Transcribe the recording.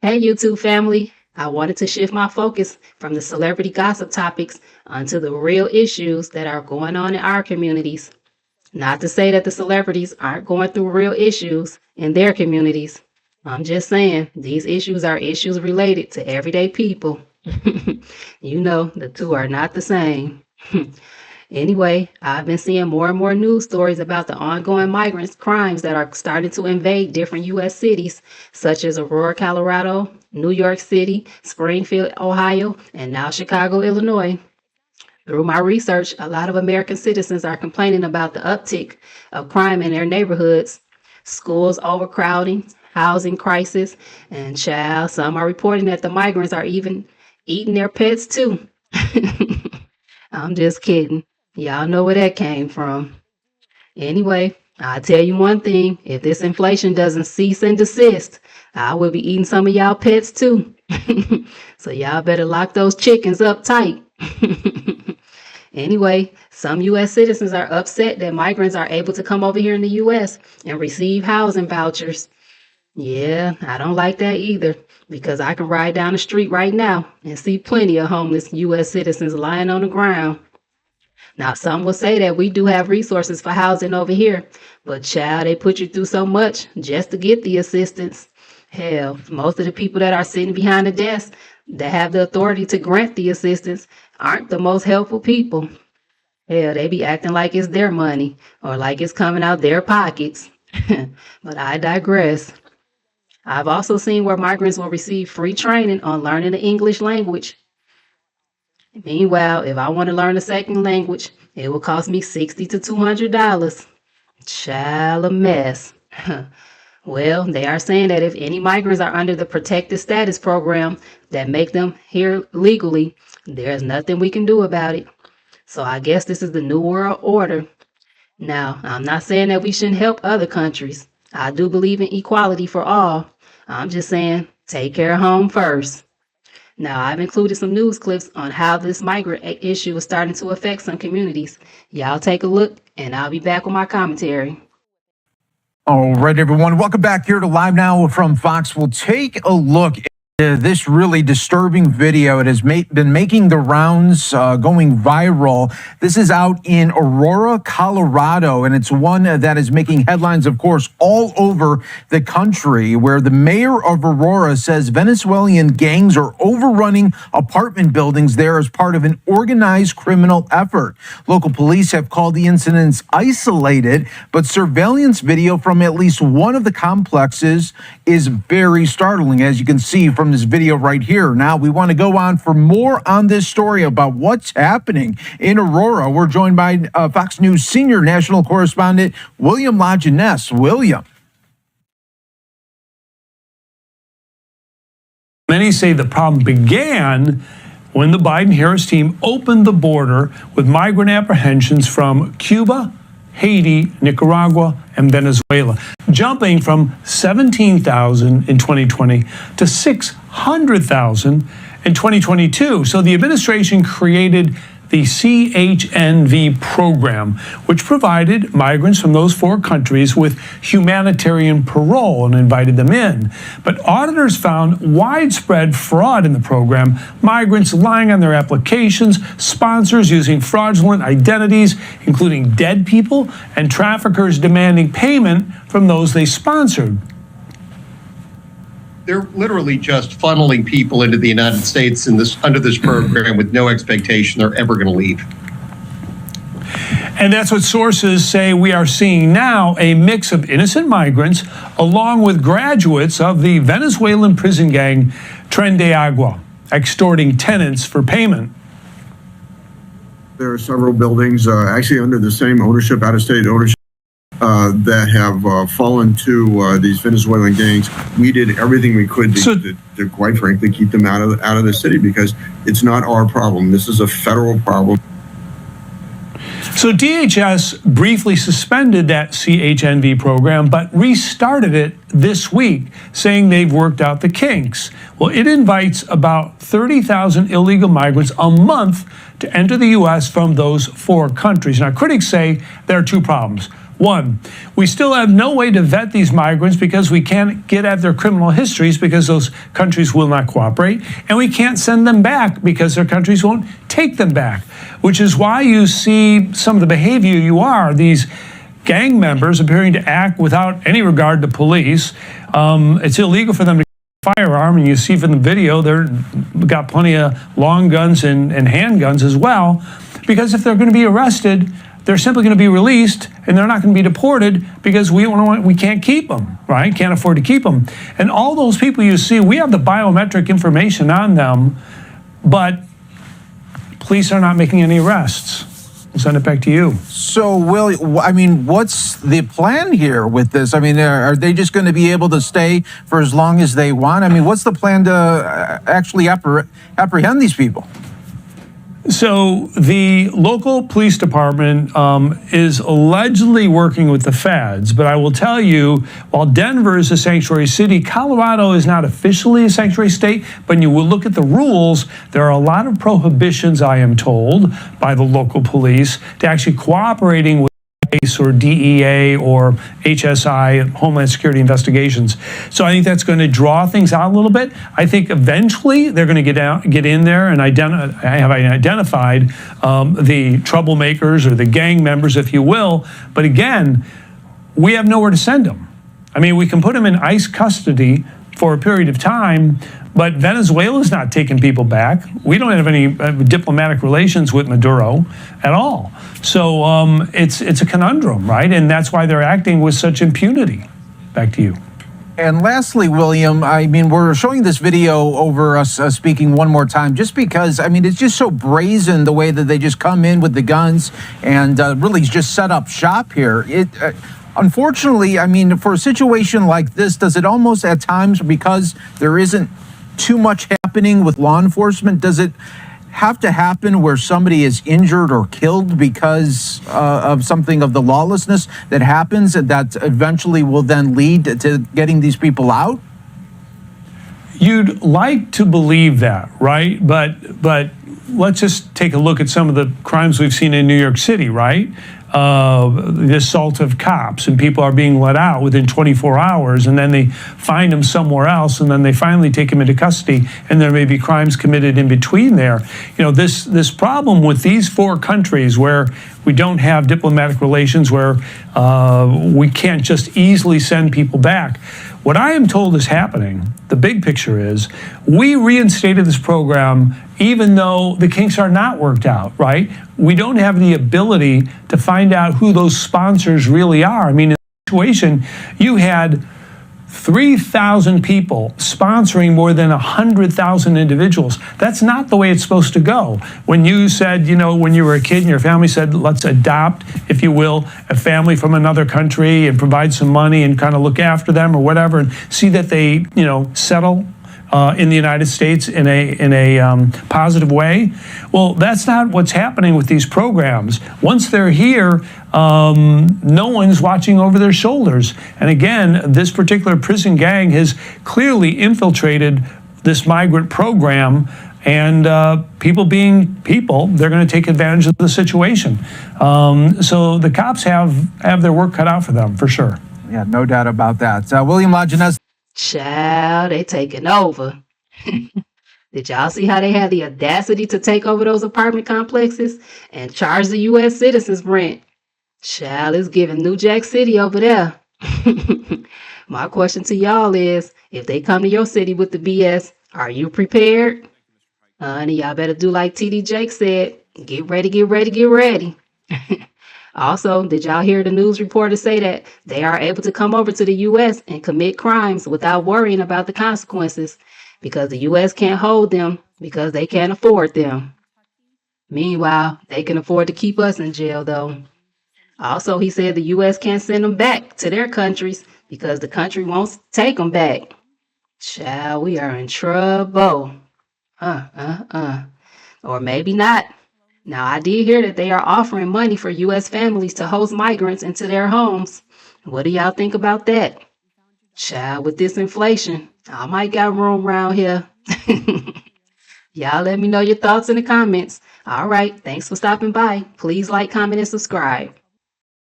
Hey, YouTube family. I wanted to shift my focus from the celebrity gossip topics onto the real issues that are going on in our communities. Not to say that the celebrities aren't going through real issues in their communities. I'm just saying these issues are issues related to everyday people. You know, the two are not the same. Anyway, I've been seeing more and more news stories about the ongoing migrants' crimes that are starting to invade different U.S. cities, such as Aurora, Colorado, New York City, Springfield, Ohio, and now Chicago, Illinois. Through my research, a lot of American citizens are complaining about the uptick of crime in their neighborhoods, schools overcrowding, housing crisis, and child, some are reporting that the migrants are even eating their pets too. I'm just kidding. Y'all know where that came from. Anyway, I'll tell you one thing. If this inflation doesn't cease and desist, I will be eating some of y'all pets too. So y'all better lock those chickens up tight. Anyway, some U.S. citizens are upset that migrants are able to come over here in the U.S. and receive housing vouchers. Yeah, I don't like that either, because I can ride down the street right now and see plenty of homeless U.S. citizens lying on the ground. Now, some will say that we do have resources for housing over here, but child, they put you through so much just to get the assistance. Hell, most of the people that are sitting behind the desk that have the authority to grant the assistance aren't the most helpful people. Hell, they be acting like it's their money or like it's coming out their pockets. But I digress. I've also seen where migrants will receive free training on learning the English language. Meanwhile, if I want to learn a second language, it will cost me $60 to $200. Child, a mess. Well, they are saying that if any migrants are under the protected status program that make them here legally, there's nothing we can do about it. So I guess this is the new world order. Now, I'm not saying that we shouldn't help other countries. I do believe in equality for all. I'm just saying, take care of home first. Now, I've included some news clips on how this migrant issue is starting to affect some communities. Y'all take a look, and I'll be back with my commentary. All right, everyone. Welcome back here to Live Now from Fox. We'll take a look at this really disturbing video. It has been making the rounds, going viral. This is out in Aurora, Colorado, and it's one that is making headlines, of course, all over the country, where the mayor of Aurora says Venezuelan gangs are overrunning apartment buildings there as part of an organized criminal effort. Local police have called the incidents isolated, but surveillance video from at least one of the complexes is very startling, as you can see from this video right here. Now, we want to go on for more on this story about what's happening in Aurora. We're joined by Fox News senior national correspondent William Lajeunesse. William. Many say the problem began when the Biden-Harris team opened the border with migrant apprehensions from Cuba, Haiti, Nicaragua, and Venezuela, jumping from 17,000 in 2020 to 600,000 in 2022. So the administration created the CHNV program, which provided migrants from those four countries with humanitarian parole and invited them in. But auditors found widespread fraud in the program, migrants lying on their applications, sponsors using fraudulent identities, including dead people, and traffickers demanding payment from those they sponsored. They're literally just funneling people into the United States under this program with no expectation they're ever going to leave. And that's what sources say we are seeing now, a mix of innocent migrants along with graduates of the Venezuelan prison gang Tren de Agua, extorting tenants for payment. There are several buildings actually under the same ownership, out-of-state ownership, that have fallen to these Venezuelan gangs. We did everything we could to quite frankly, keep them out of the city, because it's not our problem. This is a federal problem. So DHS briefly suspended that CHNV program, but restarted it this week, saying they've worked out the kinks. Well, it invites about 30,000 illegal migrants a month to enter the U.S. from those four countries. Now, critics say there are two problems. One, we still have no way to vet these migrants because we can't get at their criminal histories because those countries will not cooperate, and we can't send them back because their countries won't take them back, which is why you see some of the behavior these gang members appearing to act without any regard to police. It's illegal for them to firearm, and you see from the video they've got plenty of long guns and handguns as well, because if they're going to be arrested, they're simply going to be released, and they're not going to be deported because we can't keep them, right? Can't afford to keep them. And all those people you see, we have the biometric information on them, but police are not making any arrests. I'll send it back to you. So, Will, I mean, what's the plan here with this? I mean, are they just going to be able to stay for as long as they want? I mean, what's the plan to actually apprehend these people? So the local police department is allegedly working with the feds, but I will tell you, while Denver is a sanctuary city, Colorado is not officially a sanctuary state, but you will look at the rules, there are a lot of prohibitions, I am told, by the local police to actually cooperating with ICE or DEA or HSI, Homeland Security investigations. So I think that's going to draw things out a little bit. I think eventually they're going to get in there and have identified the troublemakers or the gang members, if you will. But again, we have nowhere to send them. I mean, we can put them in ICE custody for a period of time, but Venezuela's not taking people back. We don't have any diplomatic relations with Maduro at all. So it's a conundrum, right? And that's why they're acting with such impunity. Back to you. And lastly, William, I mean, we're showing this video over us speaking one more time just because, I mean, it's just so brazen the way that they just come in with the guns and really just set up shop here. Unfortunately, I mean, for a situation like this, does it almost at times, because there isn't too much happening with law enforcement, does it have to happen where somebody is injured or killed because of something of the lawlessness that happens that eventually will then lead to getting these people out? You'd like to believe that, right? But let's just take a look at some of the crimes we've seen in New York City, right? The assault of cops, and people are being let out within 24 hours, and then they find them somewhere else, and then they finally take them into custody, and there may be crimes committed in between there. You know, this problem with these four countries where we don't have diplomatic relations, where we can't just easily send people back. What I am told is happening, the big picture is, we reinstated this program even though the kinks are not worked out, right? We don't have the ability to find out who those sponsors really are. I mean, in this situation, you had 3,000 people sponsoring more than 100,000 individuals. That's not the way it's supposed to go. When you said, you know, when you were a kid and your family said, let's adopt, if you will, a family from another country and provide some money and kind of look after them or whatever, and see that they, you know, settle in the United States in a positive way. Well, that's not what's happening with these programs. Once they're here, no one's watching over their shoulders. And again, this particular prison gang has clearly infiltrated this migrant program, and people being people, they're going to take advantage of the situation. So the cops have their work cut out for them, for sure. Yeah, no doubt about that. William Lajeunesse. Child, they taking over. Did y'all see how they had the audacity to take over those apartment complexes and charge the U.S. citizens rent? Child, it's giving New Jack City over there. My question to y'all is, if they come to your city with the BS, are you prepared? Honey, y'all better do like TD Jake said. Get ready, get ready, get ready. Also, did y'all hear the news reporter say that they are able to come over to the U.S. and commit crimes without worrying about the consequences because the U.S. can't hold them because they can't afford them? Meanwhile, they can afford to keep us in jail, though. Also, he said the U.S. can't send them back to their countries because the country won't take them back. Child, we are in trouble. Or maybe not. Now, I did hear that they are offering money for U.S. families to host migrants into their homes. What do y'all think about that? Child, with this inflation, I might got room around here. Y'all let me know your thoughts in the comments. All right, thanks for stopping by. Please like, comment, and subscribe.